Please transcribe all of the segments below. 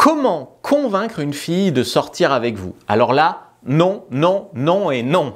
Comment convaincre une fille de sortir avec vous? Alors là, non, non, non et non.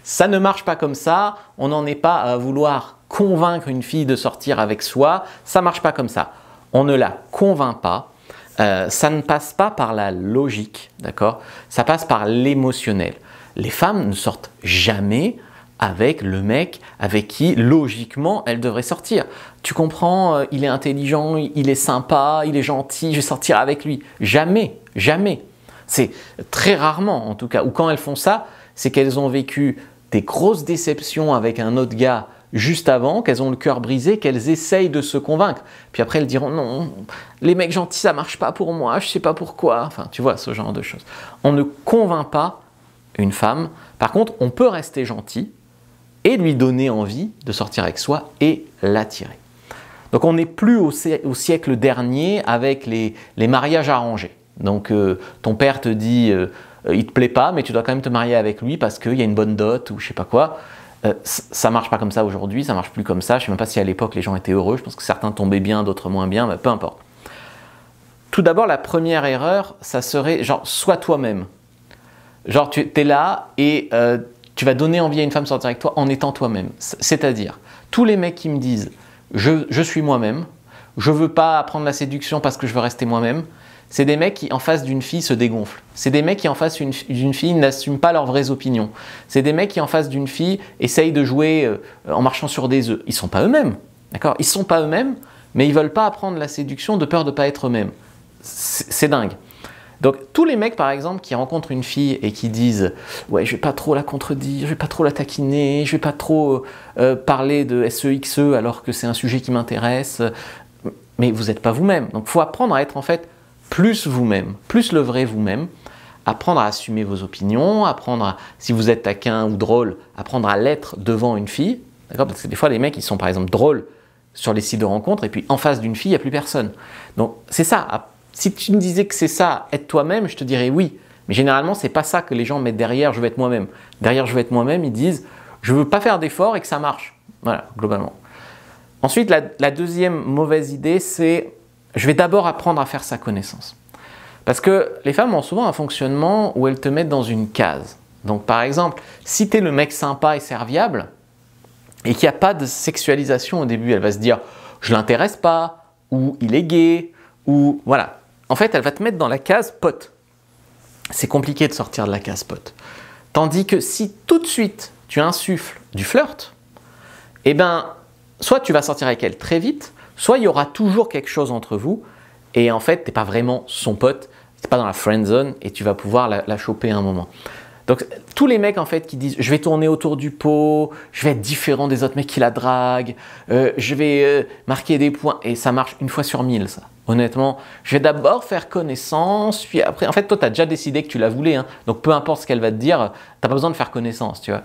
Ça ne marche pas comme ça. On n'en est pas à vouloir convaincre une fille de sortir avec soi. Ça ne marche pas comme ça. On ne la convainc pas. Ça ne passe pas par la logique, d'accord? Ça passe par l'émotionnel. Les femmes ne sortent jamais avec le mec avec qui, logiquement, elles devraient sortir. Tu comprends, il est intelligent, il est sympa, il est gentil, je vais sortir avec lui. Jamais, jamais. C'est très rarement, en tout cas, ou quand elles font ça, c'est qu'elles ont vécu des grosses déceptions avec un autre gars juste avant, qu'elles ont le cœur brisé, qu'elles essayent de se convaincre. Puis après, elles diront non, les mecs gentils, ça marche pas pour moi, je sais pas pourquoi. Enfin, tu vois, ce genre de choses. On ne convainc pas une femme. Par contre, on peut rester gentil et lui donner envie de sortir avec soi et l'attirer. Donc on n'est plus au siècle dernier avec les mariages arrangés. Donc ton père te dit il te plaît pas mais tu dois quand même te marier avec lui parce qu'il y a une bonne dot ou je sais pas quoi. Ça marche pas comme ça aujourd'hui, ça marche plus comme ça. Je sais même pas si à l'époque les gens étaient heureux, je pense que certains tombaient bien, d'autres moins bien, mais peu importe. Tout d'abord, la première erreur, ça serait genre sois toi-même. Genre tu es là et tu vas donner envie à une femme de sortir avec toi en étant toi-même. C'est-à-dire, tous les mecs qui me disent je suis moi-même, je veux pas apprendre la séduction parce que je veux rester moi-même, c'est des mecs qui en face d'une fille se dégonflent. C'est des mecs qui en face d'une fille n'assument pas leurs vraies opinions. C'est des mecs qui en face d'une fille essayent de jouer en marchant sur des œufs. Ils sont pas eux-mêmes, d'accord? Ils sont pas eux-mêmes, mais ils veulent pas apprendre la séduction de peur de pas être eux-mêmes. C'est dingue. Donc tous les mecs par exemple qui rencontrent une fille et qui disent ouais je vais pas trop la contredire, je vais pas trop la taquiner, je vais pas trop parler de SEXE alors que c'est un sujet qui m'intéresse, mais vous n'êtes pas vous-même. Donc il faut apprendre à être en fait plus vous-même, plus le vrai vous-même, apprendre à assumer vos opinions, apprendre à, si vous êtes taquin ou drôle, apprendre à l'être devant une fille, d'accord? Parce que des fois les mecs ils sont par exemple drôles sur les sites de rencontres et puis en face d'une fille il n'y a plus personne. Donc c'est ça. Si tu me disais que c'est ça, être toi-même, je te dirais oui. Mais généralement, ce n'est pas ça que les gens mettent derrière « je veux être moi-même ». Derrière « je veux être moi-même », ils disent « je ne veux pas faire d'efforts et que ça marche ». Voilà, globalement. Ensuite, la deuxième mauvaise idée, c'est « je vais d'abord apprendre à faire sa connaissance ». Parce que les femmes ont souvent un fonctionnement où elles te mettent dans une case. Donc par exemple, si tu es le mec sympa et serviable et qu'il n'y a pas de sexualisation au début, elle va se dire « je ne l'intéresse pas » ou « il est gay » ou voilà. En fait, elle va te mettre dans la case pote. C'est compliqué de sortir de la case pote. Tandis que si tout de suite tu insuffles du flirt, eh ben, soit tu vas sortir avec elle très vite, soit il y aura toujours quelque chose entre vous et en fait, tu n'es pas vraiment son pote, tu n'es pas dans la friend zone et tu vas pouvoir la choper à un moment. Donc, tous les mecs en fait qui disent « je vais tourner autour du pot, je vais être différent des autres mecs qui la draguent, je vais marquer des points » et ça marche une fois sur 1000 ça. Honnêtement, je vais d'abord faire connaissance, puis après, en fait, toi, tu as déjà décidé que tu la voulais, hein, donc peu importe ce qu'elle va te dire, tu n'as pas besoin de faire connaissance, tu vois.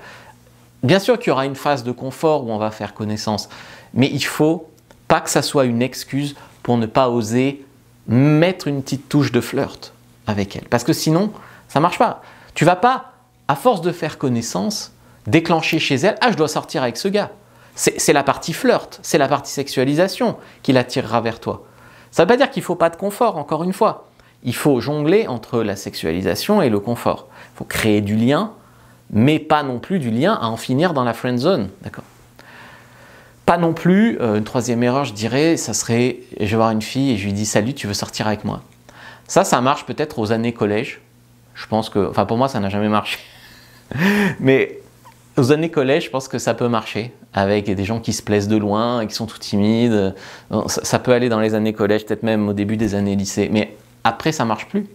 Bien sûr qu'il y aura une phase de confort où on va faire connaissance, mais il ne faut pas que ça soit une excuse pour ne pas oser mettre une petite touche de flirt avec elle, parce que sinon, ça ne marche pas. Tu ne vas pas, à force de faire connaissance, déclencher chez elle « ah, je dois sortir avec ce gars ». C'est la partie flirt, c'est la partie sexualisation qui l'attirera vers toi. Ça ne veut pas dire qu'il ne faut pas de confort, encore une fois. Il faut jongler entre la sexualisation et le confort. Il faut créer du lien, mais pas non plus du lien à en finir dans la friend zone. D'accord ? Pas non plus, une troisième erreur, je dirais, ça serait, je vais voir une fille et je lui dis « salut, tu veux sortir avec moi ?» Ça marche peut-être aux années collège. Je pense que, enfin pour moi, ça n'a jamais marché. Mais aux années collège, je pense que ça peut marcher avec des gens qui se plaisent de loin et qui sont tout timides. Ça peut aller dans les années collège, peut-être même au début des années lycée. Mais après, ça ne marche plus.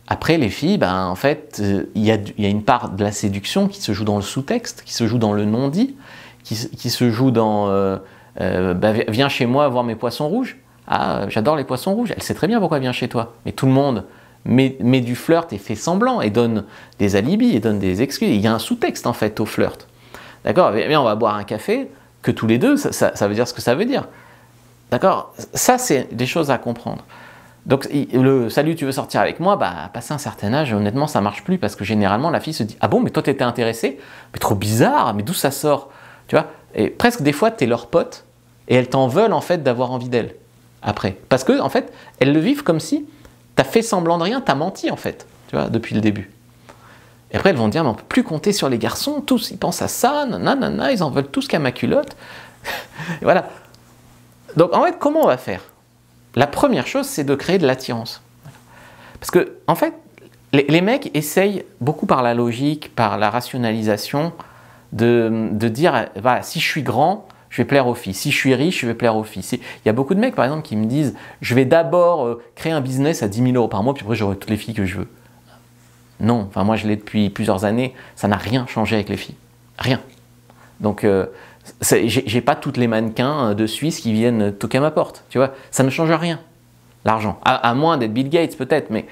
Après, les filles, ben, en fait, il y a une part de la séduction qui se joue dans le sous-texte, qui se joue dans le non-dit, qui se joue dans viens chez moi voir mes poissons rouges. Ah, j'adore les poissons rouges. Elle sait très bien pourquoi elle vient chez toi. Mais tout le monde met du flirt et fait semblant et donne des alibis et donne des excuses. Il y a un sous-texte en fait au flirt. D'accord ? Eh bien, on va boire un café, que tous les deux, ça veut dire ce que ça veut dire. D'accord ? Ça, c'est des choses à comprendre. Donc, le « salut, tu veux sortir avec moi ?» bah, passé un certain âge, honnêtement, ça ne marche plus parce que généralement, la fille se dit « ah bon, mais toi, t'étais intéressé ? Mais trop bizarre, mais d'où ça sort ?» Tu vois ? Et presque des fois, t'es leur pote et elles t'en veulent en fait d'avoir envie d'elles après. Parce que, en fait, elles le vivent comme si as fait semblant de rien, tu as menti en fait, tu vois, depuis le début. Et après, elles vont dire, mais on ne peut plus compter sur les garçons, tous ils pensent à ça, nanana, ils en veulent tous qu'à ma culotte. Et voilà. Donc en fait, comment on va faire? La première chose, c'est de créer de l'attirance. Parce que, en fait, les mecs essayent beaucoup par la logique, par la rationalisation, de dire, voilà, si je suis grand, je vais plaire aux filles. Si je suis riche, je vais plaire aux filles. Il y a beaucoup de mecs, par exemple, qui me disent, je vais d'abord créer un business à 10 000 € par mois, puis après, j'aurai toutes les filles que je veux. Non, enfin, moi, je l'ai depuis plusieurs années, ça n'a rien changé avec les filles. Rien. Donc, j'ai pas toutes les mannequins de Suisse qui viennent toquer à ma porte, tu vois. Ça ne change rien, l'argent. À moins d'être Bill Gates, peut-être, mais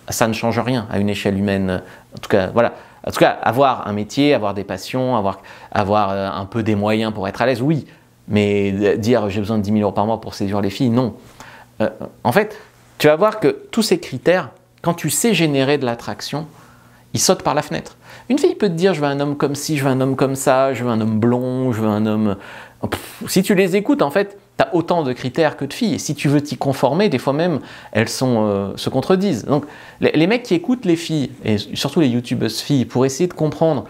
ça ne change rien à une échelle humaine. En tout cas, voilà. En tout cas, avoir un métier, avoir des passions, avoir un peu des moyens pour être à l'aise, oui. Mais dire j'ai besoin de 10 000 € par mois pour séduire les filles, non. En fait, tu vas voir que tous ces critères, quand tu sais générer de l'attraction, ils sautent par la fenêtre. Une fille peut te dire je veux un homme comme ci, je veux un homme comme ça, je veux un homme blond, je veux un homme... Si tu les écoutes, en fait, tu as autant de critères que de filles. Et si tu veux t'y conformer, des fois même, elles se contredisent. Donc, les mecs qui écoutent les filles, et surtout les youtubeuses filles, pour essayer de comprendre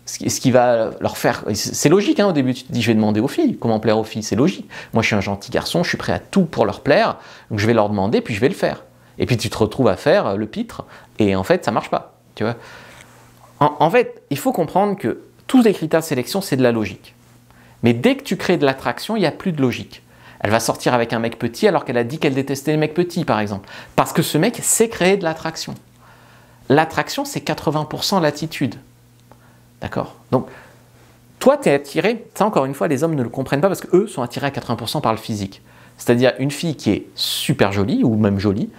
ce qui va leur faire... C'est logique, hein, au début, tu te dis, je vais demander aux filles, comment plaire aux filles, c'est logique. Moi, je suis un gentil garçon, je suis prêt à tout pour leur plaire, donc je vais leur demander, puis je vais le faire. Et puis tu te retrouves à faire le pitre, et en fait, ça marche pas, tu vois. En fait, il faut comprendre que tous les critères de sélection, c'est de la logique. Mais dès que tu crées de l'attraction, il n'y a plus de logique. Elle va sortir avec un mec petit alors qu'elle a dit qu'elle détestait les mecs petits, par exemple. Parce que ce mec sait créer de l'attraction. L'attraction, c'est 80% l'attitude. D'accord? Donc, toi, tu es attiré, ça encore une fois, les hommes ne le comprennent pas parce qu'eux sont attirés à 80% par le physique. C'est-à-dire une fille qui est super jolie, ou même jolie,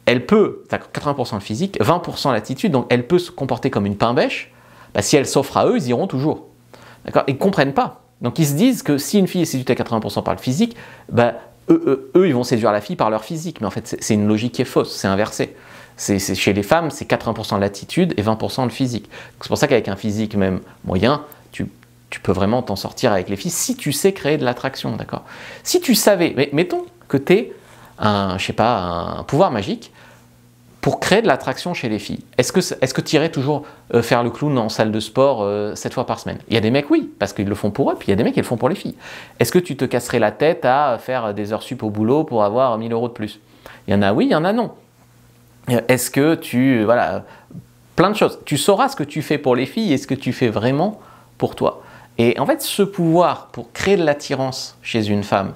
elle peut, 80% le physique, 20% l'attitude, donc elle peut se comporter comme une pain-bêche. Bah, si elle s'offre à eux, ils iront toujours. D'accord? Ils ne comprennent pas. Donc ils se disent que si une fille est séduite à 80% par le physique, bah, eux, ils vont séduire la fille par leur physique. Mais en fait, c'est une logique qui est fausse, c'est inversé. Chez les femmes, c'est 80% l'attitude et 20% le physique. C'est pour ça qu'avec un physique même moyen, tu peux vraiment t'en sortir avec les filles si tu sais créer de l'attraction. D'accord? Si tu savais, mais mettons que tu es un pouvoir magique pour créer de l'attraction chez les filles. Est-ce que tu irais toujours faire le clown en salle de sport 7 fois par semaine? Il y a des mecs, oui, parce qu'ils le font pour eux, puis il y a des mecs qui le font pour les filles. Est-ce que tu te casserais la tête à faire des heures sup au boulot pour avoir 1 000 € de plus? Il y en a oui, il y en a non. Est-ce que voilà, plein de choses. Tu sauras ce que tu fais pour les filles et ce que tu fais vraiment pour toi. Et en fait, ce pouvoir pour créer de l'attirance chez une femme,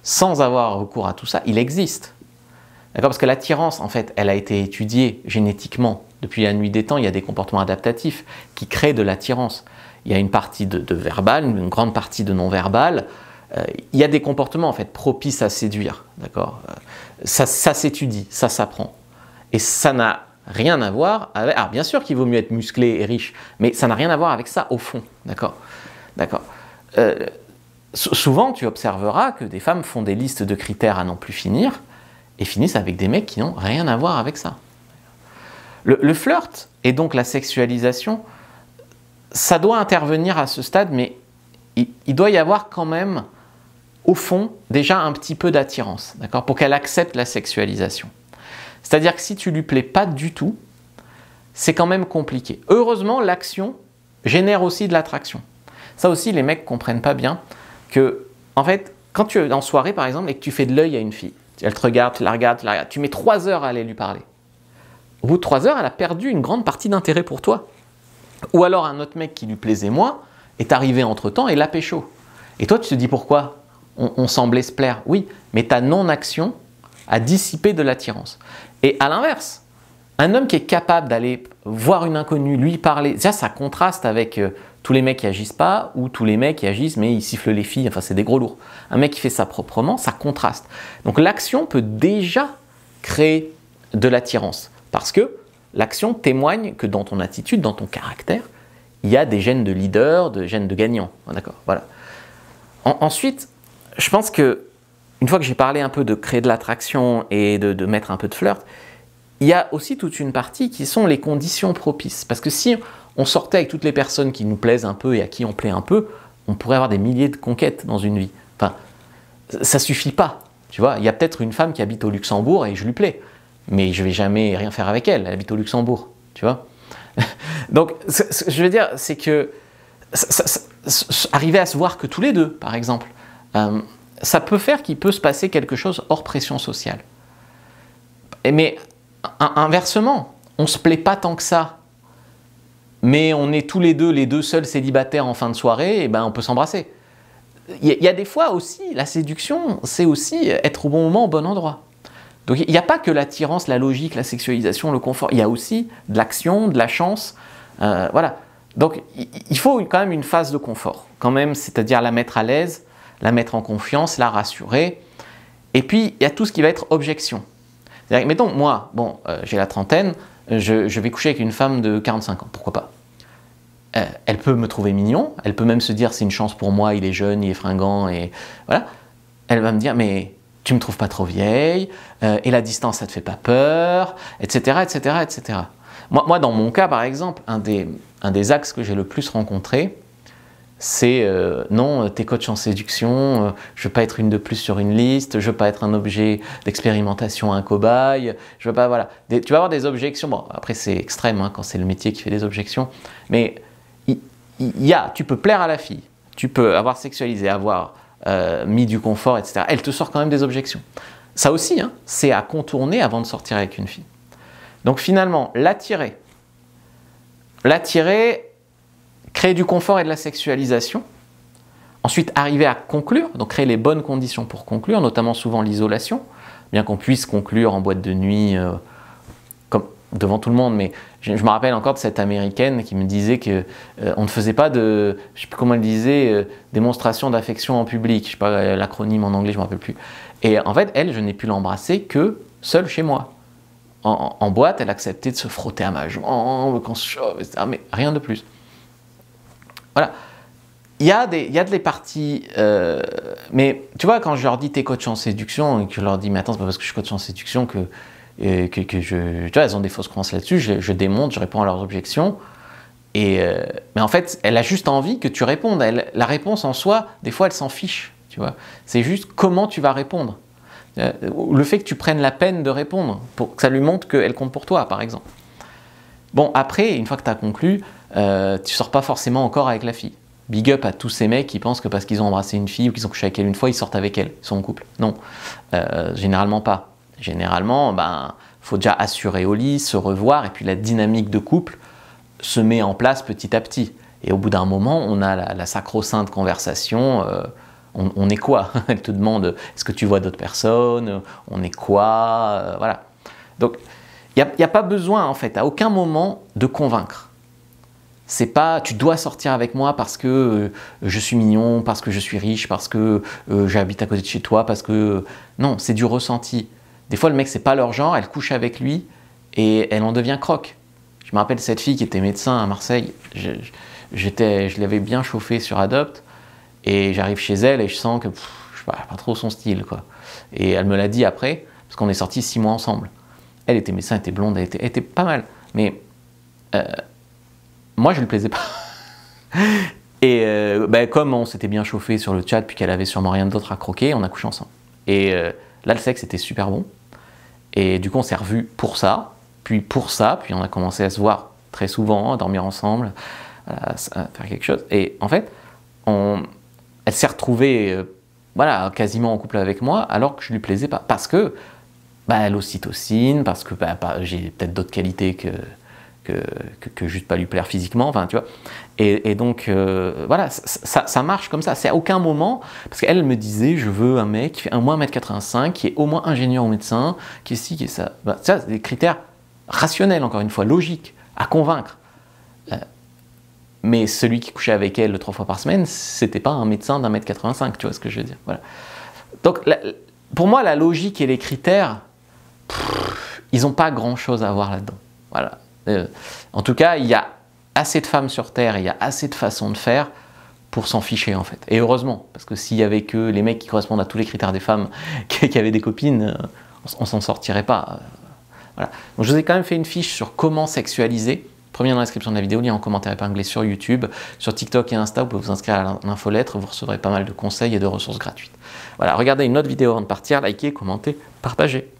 sans avoir recours à tout ça, il existe. D'accord? Parce que l'attirance, en fait, elle a été étudiée génétiquement. Depuis la nuit des temps, il y a des comportements adaptatifs qui créent de l'attirance. Il y a une partie de verbal, une grande partie de non-verbal. Il y a des comportements, en fait, propices à séduire. D'accord? Ça s'étudie, ça s'apprend. Et ça n'a rien à voir avec... Alors, bien sûr qu'il vaut mieux être musclé et riche, mais ça n'a rien à voir avec ça au fond. D'accord? D'accord. Souvent, tu observeras que des femmes font des listes de critères à n'en plus finir, et finissent avec des mecs qui n'ont rien à voir avec ça. Le flirt et donc la sexualisation, ça doit intervenir à ce stade, mais il doit y avoir quand même, au fond, déjà un petit peu d'attirance, d'accord, pour qu'elle accepte la sexualisation. C'est-à-dire que si tu lui plais pas du tout, c'est quand même compliqué. Heureusement, l'action génère aussi de l'attraction. Ça aussi, les mecs comprennent pas bien que, en fait, quand tu es en soirée, par exemple, et que tu fais de l'œil à une fille, elle te regarde, tu la regardes, tu mets 3 heures à aller lui parler. Au bout de 3 heures, elle a perdu une grande partie d'intérêt pour toi. Ou alors un autre mec qui lui plaisait moins est arrivé entre-temps et l'a pécho. Et toi, tu te dis pourquoi on semblait se plaire. Oui, mais ta non-action a dissipé de l'attirance. Et à l'inverse, un homme qui est capable d'aller voir une inconnue, lui parler, déjà ça contraste avec tous les mecs qui agissent pas ou tous les mecs qui agissent mais ils sifflent les filles, enfin c'est des gros lourds. Un mec qui fait ça proprement, ça contraste. Donc l'action peut déjà créer de l'attirance parce que l'action témoigne que dans ton attitude, dans ton caractère, il y a des gènes de leader, des gènes de gagnant. D'accord, voilà. Ensuite, je pense que une fois que j'ai parlé un peu de créer de l'attraction et de mettre un peu de flirt, il y a aussi toute une partie qui sont les conditions propices. Parce que si on sortait avec toutes les personnes qui nous plaisent un peu et à qui on plaît un peu, on pourrait avoir des milliers de conquêtes dans une vie. Enfin, ça suffit pas. Tu vois, il y a peut-être une femme qui habite au Luxembourg et je lui plais. mais je vais jamais rien faire avec elle. Elle habite au Luxembourg, tu vois. Donc, je veux dire, c'est que arriver à se voir que tous les deux, par exemple, ça peut faire qu'il peut se passer quelque chose hors pression sociale. Mais inversement, on ne se plaît pas tant que ça, mais on est tous les deux seuls célibataires en fin de soirée, et ben on peut s'embrasser. Il y a des fois aussi, la séduction, c'est aussi être au bon moment, au bon endroit. Donc il n'y a pas que l'attirance, la logique, la sexualisation, le confort, il y a aussi de l'action, de la chance, voilà. Donc il faut quand même une phase de confort, quand même, c'est-à-dire la mettre à l'aise, la mettre en confiance, la rassurer. Et puis il y a tout ce qui va être objection. Mettons, moi, bon, j'ai la trentaine, je vais coucher avec une femme de 45 ans, pourquoi pas? Elle peut me trouver mignon, elle peut même se dire c'est une chance pour moi, il est jeune, il est fringant, et voilà. Elle va me dire mais tu me trouves pas trop vieille, et la distance ça te fait pas peur, etc. etc., etc. Moi dans mon cas par exemple, un des axes que j'ai le plus rencontré, c'est non, t'es coach en séduction, je veux pas être une de plus sur une liste, je veux pas être un objet d'expérimentation, un cobaye, je veux pas, voilà. Tu vas avoir des objections, bon après c'est extrême hein, quand c'est le métier qui fait des objections, mais tu peux plaire à la fille, tu peux avoir sexualisé, avoir mis du confort, etc. Elle te sort quand même des objections. Ça aussi, hein, c'est à contourner avant de sortir avec une fille. Donc finalement, l'attirer, créer du confort et de la sexualisation. Ensuite, arriver à conclure, donc créer les bonnes conditions pour conclure, notamment souvent l'isolation, bien qu'on puisse conclure en boîte de nuit, comme devant tout le monde, mais je me rappelle encore de cette américaine qui me disait que on ne faisait pas de, je ne sais plus comment elle disait, démonstration d'affection en public, je ne sais pas l'acronyme en anglais, je ne me rappelle plus. Et en fait, elle, je n'ai pu l'embrasser que seule chez moi. En boîte, elle acceptait de se frotter à ma jambe, qu'on se chauffe, etc., mais rien de plus. Voilà. Il y a des parties, mais tu vois, quand je leur dis t'es coach en séduction et que je leur dis mais attends, c'est pas parce que je suis coach en séduction que tu vois, elles ont des fausses croyances là-dessus, je démonte, je réponds à leurs objections. Mais en fait, elle a juste envie que tu répondes. La réponse en soi, des fois, elle s'en fiche. Tu vois, c'est juste comment tu vas répondre. Le fait que tu prennes la peine de répondre, pour que ça lui montre qu'elle compte pour toi, par exemple. Bon, après, une fois que tu as conclu, tu sors pas forcément encore avec la fille. Big up à tous ces mecs qui pensent que parce qu'ils ont embrassé une fille ou qu'ils ont couché avec elle une fois, ils sortent avec elle, ils sont en couple. Non, généralement pas. Généralement, ben, faut déjà assurer au lit, se revoir, et puis la dynamique de couple se met en place petit à petit. Et au bout d'un moment, on a la sacro-sainte conversation. On est quoi? Elle te demande, est-ce que tu vois d'autres personnes? On est quoi? Voilà. Donc, il n'y a pas besoin, en fait, à aucun moment, de convaincre. C'est pas, tu dois sortir avec moi parce que je suis mignon, parce que je suis riche, parce que j'habite à côté de chez toi, parce que... Non, c'est du ressenti. Des fois, le mec, c'est pas leur genre, elle couche avec lui et elle en devient croque. Je me rappelle cette fille qui était médecin à Marseille, je l'avais bien chauffée sur Adopt, et j'arrive chez elle et je sens que, je sais pas trop son style, quoi. Et elle me l'a dit après, parce qu'on est sortis 6 mois ensemble. Elle était médecin, elle était blonde, elle était pas mal. Mais moi, je ne lui plaisais pas. Et comme on s'était bien chauffé sur le chat, puis qu'elle avait sûrement rien d'autre à croquer, on a couché ensemble. Et là, le sexe était super bon. Et du coup, on s'est revus pour ça, puis on a commencé à se voir très souvent, à dormir ensemble, à faire quelque chose. Et en fait, elle s'est retrouvée voilà, quasiment en couple avec moi, alors que je ne lui plaisais pas. Parce que l'ocytocine, parce que j'ai peut-être d'autres qualités que juste pas lui plaire physiquement, enfin, tu vois. Et donc, voilà, ça marche comme ça. C'est à aucun moment, parce qu'elle me disait, je veux un mec qui fait au moins 1m85, qui est au moins ingénieur ou médecin, qui est ci, qui est ça. Ça, c'est des critères rationnels, encore une fois, logiques, à convaincre. Mais celui qui couchait avec elle 3 fois par semaine, c'était pas un médecin d'1m85, tu vois ce que je veux dire. Voilà. Donc, pour moi, la logique et les critères, ils n'ont pas grand-chose à voir là-dedans. Voilà. En tout cas, il y a assez de femmes sur Terre, il y a assez de façons de faire pour s'en ficher, en fait. Et heureusement, parce que s'il y avait que les mecs qui correspondent à tous les critères des femmes qui avaient des copines, on s'en sortirait pas. Voilà. Donc, je vous ai quand même fait une fiche sur comment sexualiser. Premier dans la description de la vidéo, lien en commentaire épinglé sur YouTube, sur TikTok et Insta, vous pouvez vous inscrire à l'infolettre, vous recevrez pas mal de conseils et de ressources gratuites. Voilà, regardez une autre vidéo avant de partir, likez, commentez, partagez.